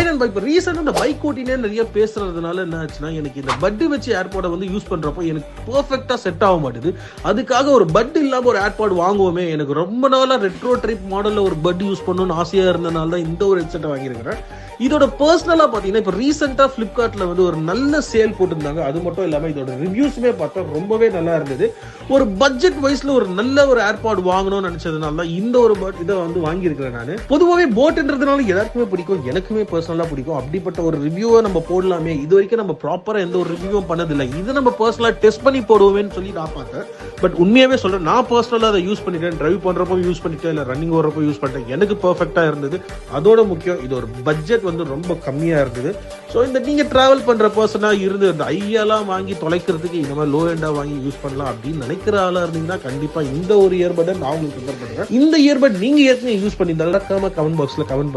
Hi நண்பா, இப்போ ரீசெண்டாக இந்த பைக் ஓட்டினே நிறைய பேசுறதுனால என்ன ஆச்சுன்னா, எனக்கு இந்த பட்டு வச்சு ஏர்பாடை வந்து யூஸ் பண்றப்போ எனக்கு பெர்ஃபெக்டா செட் ஆக மாட்டேது. அதுக்காக ஒரு பட் இல்லாம ஒரு ஏர்பாட் வாங்குவோமே, எனக்கு ரொம்ப நாளா ரெட்ரோ ட்ரிப் மாடல்ல ஒரு பட் யூஸ் பண்ணணும்னு ஆசையா இருந்தனால தான் இந்த ஒரு ஹெட்செட்டை வாங்கியிருக்கிறேன். இதோட பர்சனலா பாத்தீங்கன்னா இப்போ ரீசெண்டா பிளிப்கார்ட்ல வந்து ஒரு நல்ல சேல் போட்டிருந்தாங்க. அது மட்டும் இல்லாம இதோட ரிவ்யூஸுமே பார்த்தா ரொம்பவே நல்லா இருந்தது. ஒரு பட்ஜெட் வைஸ்ல ஒரு நல்ல ஒரு ஏர்பாட் வாங்கணும்னு நினைச்சதுனால தான் இந்த ஒரு இதை வந்து வாங்கியிருக்கிறேன். நான் பொதுவாகவே போட்ன்றதுனால எல்லாருக்குமே பிடிக்கும், எனக்குமே பர்சனலா பிடிக்கும். அப்படிப்பட்ட ஒரு ரிவ்யூவை நம்ம போடலாமே, இது வரைக்கும் நம்ம ப்ராப்பரா எந்த ஒரு ரிவ்யூவும் பண்ணதில்லை, இதை நம்ம பர்சனலா டெஸ்ட் பண்ணி போடுவோமேன்னு சொல்லி நான் பார்த்தேன். பட் உண்மையாவே சொல்றேன், நான் பர்சனலா அதை யூஸ் பண்ணிட்டேன். டிரைவ் பண்றப்போ யூஸ் பண்ணிட்டேன், இல்லை ரன்னிங் ஓடுறப்போ யூஸ் பண்ணிட்டேன். எனக்கு பெர்ஃபெக்டா இருந்தது. அதோட முக்கியம், இது ஒரு பட்ஜெட் வந்து ரொம்ப கம்மியா இருந்தது. ஸோ இந்த நீங்க டிராவல் பண்ற பர்சனா இருந்து இந்த ஐயாலாம் வாங்கி தொலைக்கிறதுக்கு இந்த மாதிரி லோ எண்டா வாங்கி யூஸ் பண்ணலாம் அப்படின்னு நினைக்கிற ஆளா இருந்தீங்கன்னா கண்டிப்பா இந்த ஒரு இயர்பட்டை நான் உங்களுக்கு ப்ரிஃபர் பண்ணுறேன். இந்த இயர்பட் நீங்க ஏற்கனவே யூஸ் பண்ணியிருந்தாலும் கமெண்ட் பாக்ஸ்ல கமெண்ட்